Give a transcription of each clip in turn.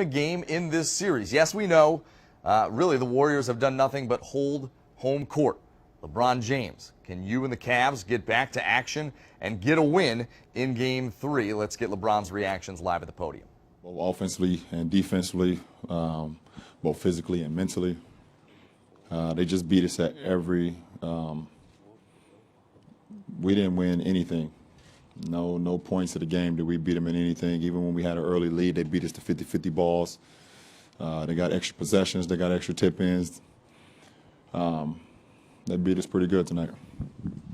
a game in this series. Yes, we know, really the Warriors have done nothing but hold home court. LeBron James, can you and the Cavs get back to action and get a win in Game 3? Let's get LeBron's reactions live at the podium. Both offensively and defensively, both physically and mentally. They just beat us at every we didn't win anything. No points of the game did we beat them in anything. Even when we had an early lead, they beat us to 50-50 balls. They got extra possessions. They got extra tip-ins. They beat us pretty good tonight.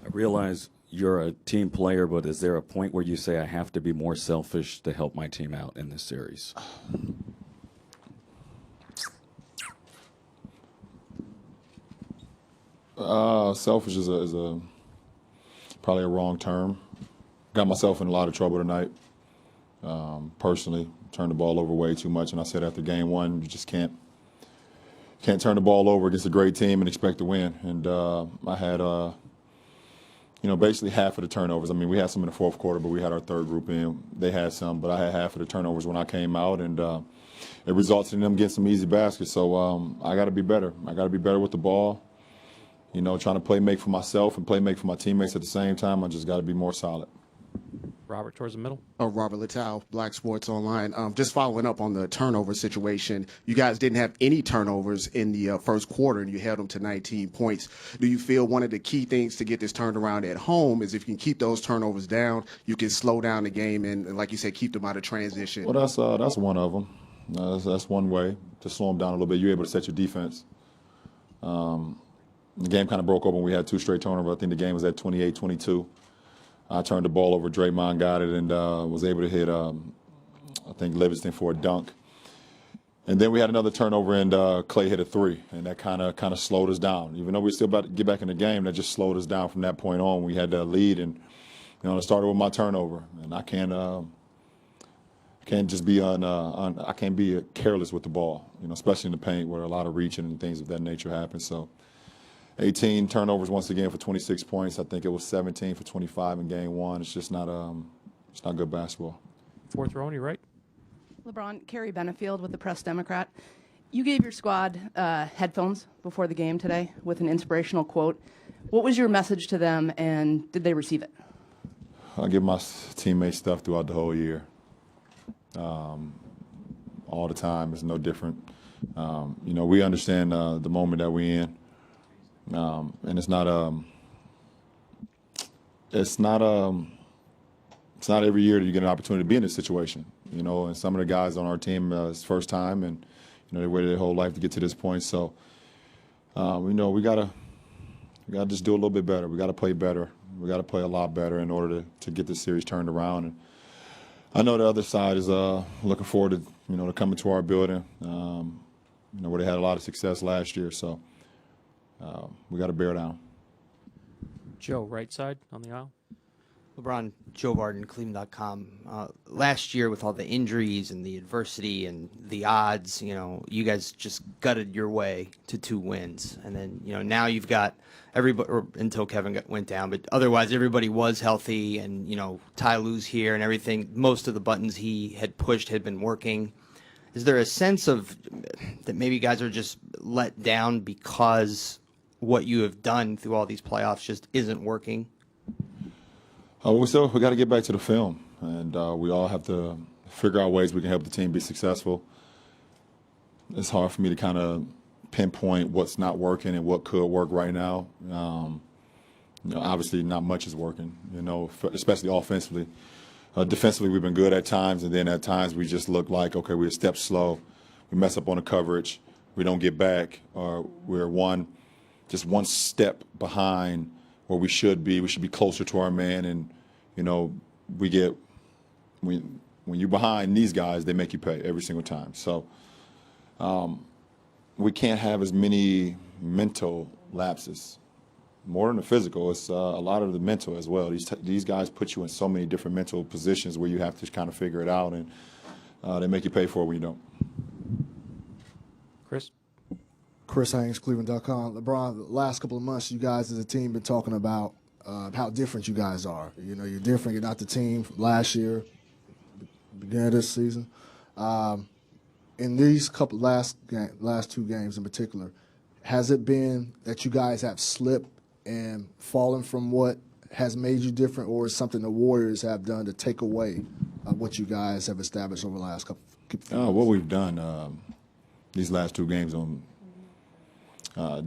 I realize you're a team player, but is there a point where you say, I have to be more selfish to help my team out in this series? Selfish is probably a wrong term. Got myself in a lot of trouble tonight. Personally, turned the ball over way too much, and I said after game one, you just can't turn the ball over against a great team and expect to win. And I had, basically half of the turnovers. I mean, we had some in the fourth quarter, but we had our third group in. They had some, but I had half of the turnovers when I came out, and it resulted in them getting some easy baskets. So I got to be better. I got to be better with the ball. Trying to play make for myself and play make for my teammates at the same time. I just got to be more solid. Robert, towards the middle. Robert Littau, Black Sports Online. Just following up on the turnover situation, you guys didn't have any turnovers in the first quarter, and you held them to 19 points. Do you feel one of the key things to get this turned around at home is if you can keep those turnovers down, you can slow down the game and like you said, keep them out of transition? Well, that's one of them. That's one way to slow them down a little bit. You're able to set your defense. The game kind of broke open. We had two straight turnovers. I think the game was at 28-22. I turned the ball over. Draymond got it and was able to hit, I think, Livingston for a dunk. And then we had another turnover, and Clay hit a three, and that kind of slowed us down. Even though we were still about to get back in the game, that just slowed us down from that point on. We had that lead, and it started with my turnover, and I can't just be I can't be careless with the ball, especially in the paint where a lot of reaching and things of that nature happen. So 18 turnovers once again for 26 points. I think it was 17 for 25 in game one. It's just not good basketball. Fourth row on your right. LeBron, Kerry Benefield with the Press Democrat. You gave your squad headphones before the game today with an inspirational quote. What was your message to them, and did they receive it? I give my teammates stuff throughout the whole year. All the time. It's no different. We understand the moment that we're in. And it's not every year that you get an opportunity to be in this situation, and some of the guys on our team, it's first time, and, they waited their whole life to get to this point. So, we gotta just do a little bit better. We gotta play better. We gotta play a lot better in order to get this series turned around. And I know the other side is looking forward to, to coming to our building, where they had a lot of success last year. So, we got to bear down. Joe, right side on the aisle. LeBron, Joe Varden, Cleveland.com. Last year, with all the injuries and the adversity and the odds, you guys just gutted your way to 2 wins. And then, now you've got everybody, or until Kevin went down, but otherwise everybody was healthy, and, Ty Lue's here and everything. Most of the buttons he had pushed had been working. Is there a sense of that maybe guys are just let down because what you have done through all these playoffs just isn't working? We got to get back to the film, and we all have to figure out ways we can help the team be successful. It's hard for me to kind of pinpoint what's not working and what could work right now. Obviously, not much is working, especially offensively. Defensively, we've been good at times, and then at times we just look like, okay, we're a step slow. We mess up on the coverage. We don't get back, or we're just one step behind where we should be. We should be closer to our man, and, when you're behind these guys, they make you pay every single time. So we can't have as many mental lapses. More than the physical, it's a lot of the mental as well. These guys put you in so many different mental positions where you have to kind of figure it out, and they make you pay for it when you don't. Chris Haynes, Cleveland.com. LeBron, the last couple of months, you guys as a team been talking about how different you guys are. You're different. You're not the team from last year, beginning of this season. in these last two games in particular, has it been that you guys have slipped and fallen from what has made you different, or is something the Warriors have done to take away what you guys have established over the last couple? What we've done these last two games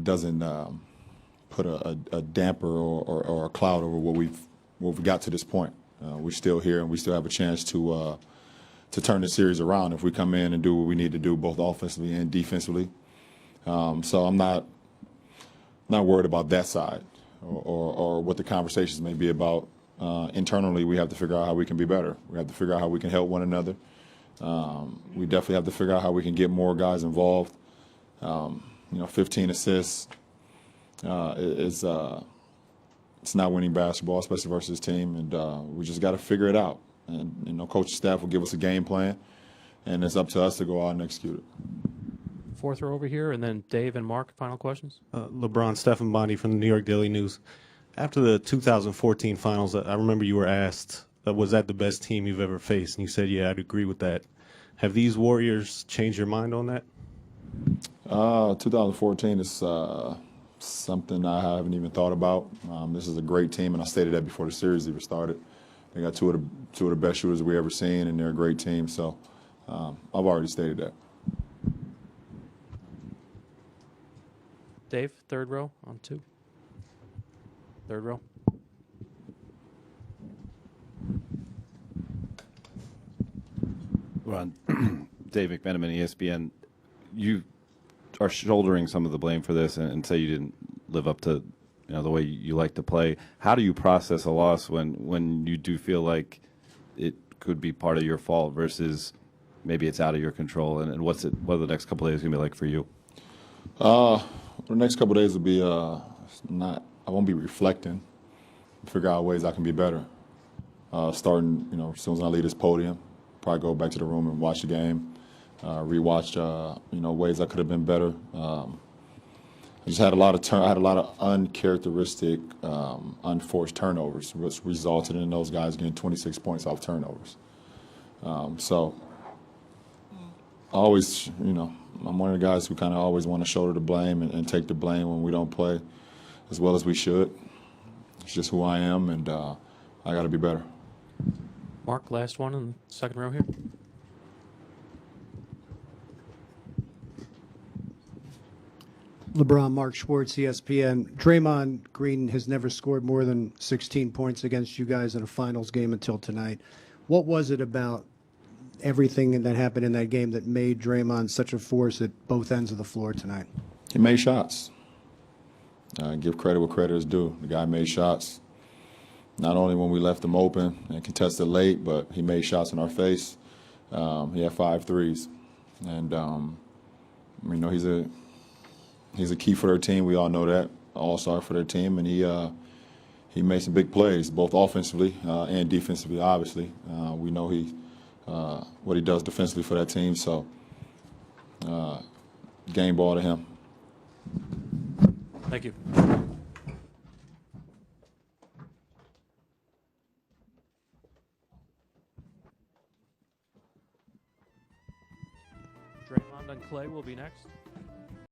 doesn't put a damper or a cloud over what we've got to this point. We're still here, and we still have a chance to turn the series around if we come in and do what we need to do, both offensively and defensively. So I'm not worried about that side or what the conversations may be about. Internally, we have to figure out how we can be better. We have to figure out how we can help one another. We definitely have to figure out how we can get more guys involved. 15 assists is it's not winning basketball, especially versus this team, and we just got to figure it out. And coaching staff will give us a game plan, and it's up to us to go out and execute it. Fourth row over here, and then Dave and Mark, final questions. LeBron, Stephen Bondi from the New York Daily News. After the 2014 finals, I remember you were asked, was that the best team you've ever faced? And you said, yeah, I'd agree with that. Have these Warriors changed your mind on that? 2014 is something I haven't even thought about. This is a great team, and I stated that before the series even started. They got two of the best shooters we ever seen, and they're a great team. So I've already stated that. Dave, third row on 2. Third row. Ron, Dave McMenamin, ESPN. You are shouldering some of the blame for this, and say you didn't live up to the way you like to play. How do you process a loss when you do feel like it could be part of your fault versus maybe it's out of your control? And what are the next couple of days going to be like for you? The next couple of days will be I won't be reflecting, figure out ways I can be better. Starting, as soon as I leave this podium, probably go back to the room and watch the game, rewatch, ways I could have been better. I just had a lot of uncharacteristic, unforced turnovers, which resulted in those guys getting 26 points off turnovers. So I always, I'm one of the guys who kind of always want to shoulder the blame and take the blame when we don't play as well as we should. It's just who I am, and I got to be better. Mark, last one in the second row here. LeBron, Mark Schwartz, ESPN. Draymond Green has never scored more than 16 points against you guys in a finals game until tonight. What was it about everything that happened in that game that made Draymond such a force at both ends of the floor tonight? He made shots. Give credit where credit is due. The guy made shots. Not only when we left him open and contested late, but he made shots in our face. He had 5 threes. And, he's a key for their team. We all know that. All-star for their team. And he made some big plays, both offensively and defensively, obviously. We know what he does defensively for that team. So, game ball to him. Thank you. Draymond and Clay will be next.